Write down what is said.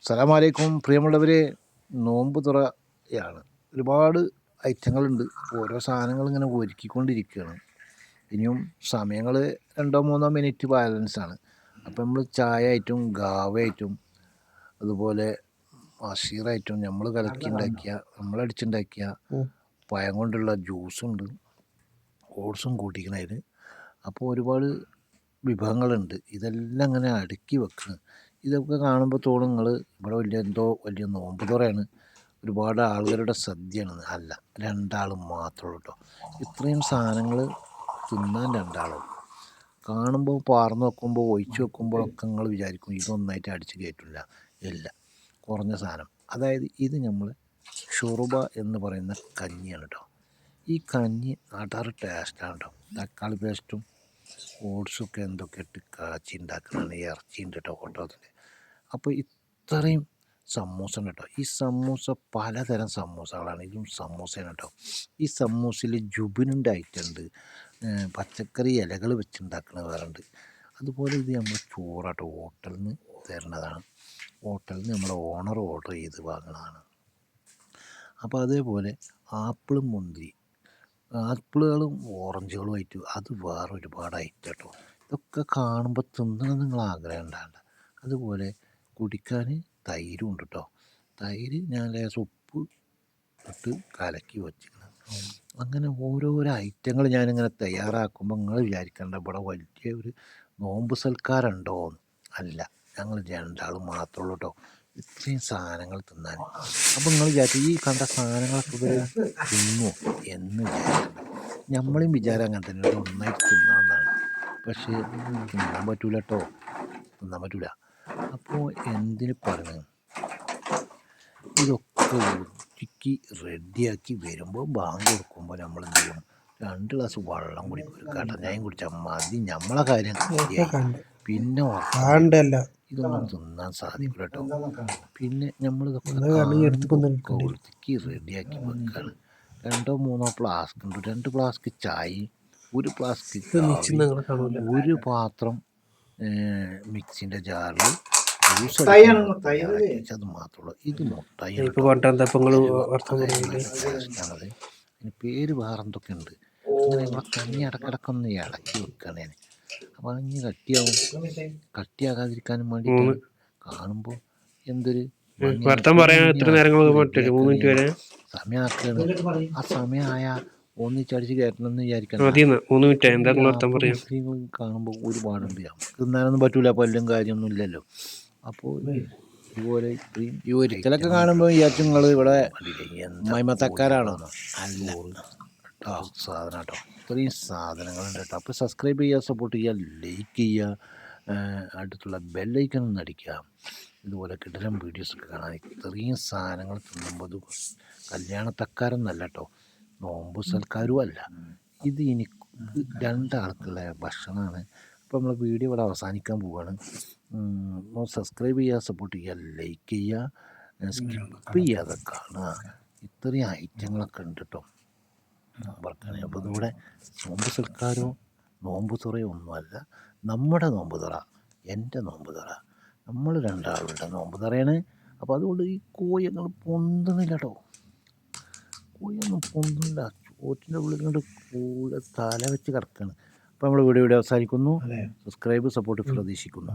അസ്സലാമലൈക്കും പ്രിയമുള്ളവരെ. നോമ്പ് തുറയാണ്, ഒരുപാട് ഐറ്റങ്ങളുണ്ട്. ഓരോ സാധനങ്ങൾ ഇങ്ങനെ ഒരുക്കിക്കൊണ്ടിരിക്കുകയാണ്. ഇനിയും സമയങ്ങൾ 2-3 മിനിറ്റ് ബാലൻസാണ്. അപ്പം നമ്മൾ ചായ ആയിട്ടും ഗാവയായിട്ടും അതുപോലെ അഷീറായിട്ടും നമ്മൾ കലക്കിയുണ്ടാക്കിയ നമ്മളടിച്ചുണ്ടാക്കിയ പഴം കൊണ്ടുള്ള ജ്യൂസുണ്ട്, ഓട്സും കൂട്ടിക്കണതിൽ. അപ്പോൾ ഒരുപാട് വിഭവങ്ങളുണ്ട്. ഇതെല്ലാം ഇങ്ങനെ അടുക്കി വെക്കണം. ഇതൊക്കെ കാണുമ്പോൾ തോന്നും നിങ്ങൾ ഇവിടെ വലിയ നോമ്പ് തുറയാണ്, ഒരുപാട് ആളുകളുടെ സദ്യയാണ്. അല്ല, 2 ആൾ മാത്രമേ ഉള്ളൂ കേട്ടോ. ഇത്രയും സാധനങ്ങൾ തിന്നാൻ 2 ആളും. കാണുമ്പോൾ പാർന്ന് വെക്കുമ്പോൾ ഒഴിച്ച് വെക്കുമ്പോഴൊക്കെ നിങ്ങൾ വിചാരിക്കും ഇതൊന്നായിട്ട് അടിച്ച് കയറ്റില്ല. ഇല്ല, കുറഞ്ഞ സാധനം. അതായത് ഇത് നമ്മൾ ഷുറുബ എന്ന് പറയുന്ന കഞ്ഞിയാണ് കേട്ടോ. ഈ കഞ്ഞി അടാറ് ടേസ്റ്റാണ് കേട്ടോ. തക്കാളി പേസ്റ്റും ഓട്സൊക്കെ എന്തൊക്കെ ഇട്ട് കാച്ചി ഉണ്ടാക്കുന്നതാണ്. ഇറച്ചിയുണ്ട് കേട്ടോ ഓട്ടോത്തിൽ. അപ്പോൾ ഇത്രയും സമൂസ ഉണ്ട് കേട്ടോ. ഈ സമൂസ പലതരം സമൂസകളാണ്. ഇതും സമൂസയാണ് കേട്ടോ. ഈ സമൂസയിൽ ജുബിനുൻ്റെ ഐറ്റം ഉണ്ട്, പച്ചക്കറി ഇലകൾ വെച്ചുണ്ടാക്കുന്നത് വേറെ ഉണ്ട്. അതുപോലെ ഇത് നമ്മൾ ചോറാട്ടോ ഹോട്ടലിൽ നിന്ന് തരുന്നതാണ്. ഹോട്ടലിൽ നിന്ന് നമ്മുടെ ഓണർ ഓർഡർ ചെയ്ത് വാങ്ങുന്നതാണ്. അപ്പോൾ അതേപോലെ ആപ്പിളും മുന്തിരി, ആപ്പിളുകളും ഓറഞ്ചുകളും ആയിട്ട് അത് വേറെ ഒരുപാട് ഐറ്റം കേട്ടോ. ഇതൊക്കെ കാണുമ്പോൾ തിന്നണം നിങ്ങൾ ആഗ്രഹം ഉണ്ടാകണ്ട. അതുപോലെ കുടിക്കാൻ തൈരും ഉണ്ട് കേട്ടോ. തൈര് ഞാൻ ലേശം ഉപ്പ് ഇട്ട് കലക്കി വെച്ചിരിക്കണം. അങ്ങനെ ഓരോരോ ഐറ്റങ്ങൾ ഞാനിങ്ങനെ തയ്യാറാക്കുമ്പോൾ നിങ്ങൾ വിചാരിക്കേണ്ട ഇവിടെ വലിയ ഒരു നോമ്പ് സൽക്കാരുണ്ടോ എന്ന്. അല്ല, ഞങ്ങൾ 2 ആൾ മാത്രമേ ഉള്ളൂ കേട്ടോ ഇത്രയും സാധനങ്ങൾ തിന്നാൻ. അപ്പോൾ നിങ്ങൾ വിചാരിച്ചു ഈ കണ്ട സാധനങ്ങളൊക്കെ ഇവർ തിന്നോ എന്ന് വിചാരിക്കണ്ട. നമ്മളും വിചാരം അങ്ങനെ തന്നെ, ഒന്നായിട്ട് തിന്നണമെന്നാണ്. പക്ഷേ തിന്നാൻ പറ്റൂല കേട്ടോ, തിന്നാൻ പറ്റൂല. അപ്പോൾ എന്തിന് പറയണത്, ഇതൊക്കെ ഒരുക്കി റെഡിയാക്കി വരുമ്പോൾ ബാങ്ക് കൊടുക്കുമ്പോൾ നമ്മൾ എന്ത് ചെയ്യും, 2 ഗ്ലാസ് വെള്ളം കുടിക്കും, ഒരു കട്ടൻ ചായയും കുടിച്ചാൽ മതി. നമ്മളെ കാര്യം പിന്നെ ഇതൊന്നും തിന്നാൻ സാധിക്കില്ല കേട്ടോ. പിന്നെ നമ്മളിതൊക്കെ ഒതുക്കി റെഡിയാക്കി വെക്കുകയാണ്. 2-3 ഫ്ലാസ്ക് ഉണ്ട്. 2 ഫ്ലാസ്ക് ചായയും, 1 ഫ്ലാസ്ക് ഒരു പാത്രം മിക്സിൻ്റെ ജാറിൽ ജ്യൂസ് അത് മാത്രമേ. ഇത് മുട്ടായിയാണത്. ഇതിന് പേര് വേറെ എന്തൊക്കെ ഉണ്ട്. അങ്ങനെ നമ്മളെ കഞ്ഞി ഇടക്കിടക്കൊന്ന് ഇളക്കി വെക്കുകയാണ് ഞാൻ. അപ്പോൾ അതിന് കട്ടിയാകാതിരിക്കാനും വേണ്ടിയിട്ട് കാണുമ്പോൾ എന്തൊരു സമയമാക്കുകയാണ്. ആ സമയമായ ഒന്നിച്ചടിച്ച് കയറ്റണമെന്ന് വിചാരിക്കണം. മുസ്ലിങ്ങൾ കാണുമ്പോൾ ഒരുപാടുണ്ട്. നമുക്ക് തിന്നാനൊന്നും പറ്റൂല, പല്ലും കാര്യമൊന്നും ഇല്ലല്ലോ. അപ്പോൾ ഇതുപോലെ ഈ ഒരിക്കലൊക്കെ കാണുമ്പോൾ വിചാരിച്ചു നിങ്ങൾ ഇവിടെ മൈമത്തക്കാരാണോ? അല്ല കേട്ടോ, സാധനം കേട്ടോ. ഇത്രയും സാധനങ്ങളുണ്ട് കേട്ടോ. അപ്പോൾ സബ്സ്ക്രൈബ് ചെയ്യുക, സപ്പോർട്ട് ചെയ്യുക, ലൈക്ക് ചെയ്യുക, അടുത്തുള്ള ബെല്ലൈക്കൺ ഒന്ന് അടിക്കുക. ഇതുപോലെ കിടലം വീഡിയോസൊക്കെ കാണാൻ. ഇത്രയും സാധനങ്ങൾ തിന്നുമ്പോൾ കല്യാണത്തക്കാരൊന്നല്ല കേട്ടോ, നോമ്പ് സൽക്കാരും അല്ല. ഇത് എനിക്ക് 2 ആൾക്കുള്ള ഭക്ഷണമാണ്. അപ്പോൾ നമ്മൾ വീഡിയോ ഇവിടെ അവസാനിക്കാൻ പോവുകയാണ്. സബ്സ്ക്രൈബ് ചെയ്യുക, സപ്പോർട്ട് ചെയ്യുക, ലൈക്ക് ചെയ്യുക, സ്കിപ്പ് ചെയ്യാതെ കാണുക. ഇത്രയും ഐറ്റങ്ങളൊക്കെ ഉണ്ട് കേട്ടോ പറക്കാനേ. അപ്പോൾ ഇതിവിടെ നോമ്പ് സൽക്കാരോ നോമ്പ് തുറയോ ഒന്നുമല്ല, നമ്മുടെ നോമ്പ് തുറ, എൻ്റെ നോമ്പ് തുറ. നമ്മൾ 2 ആളുടെ നോമ്പ് തുറയാണ്. അപ്പോൾ അതുകൊണ്ട് ഈ കോഴികൾ പൊന്തുന്നില്ല കേട്ടോ, കോഴിയൊന്നും പൊന്തുന്നില്ല. ചോറ്റിൻ്റെ ഉള്ളിൽ കൊണ്ട് കൂടെ തല വെച്ച് കിടക്കുകയാണ്. അപ്പോൾ നമ്മൾ വീഡിയോ അവസാനിക്കുന്നു. സബ്സ്ക്രൈബ്, സപ്പോർട്ട് പ്രതീക്ഷിക്കുന്നു.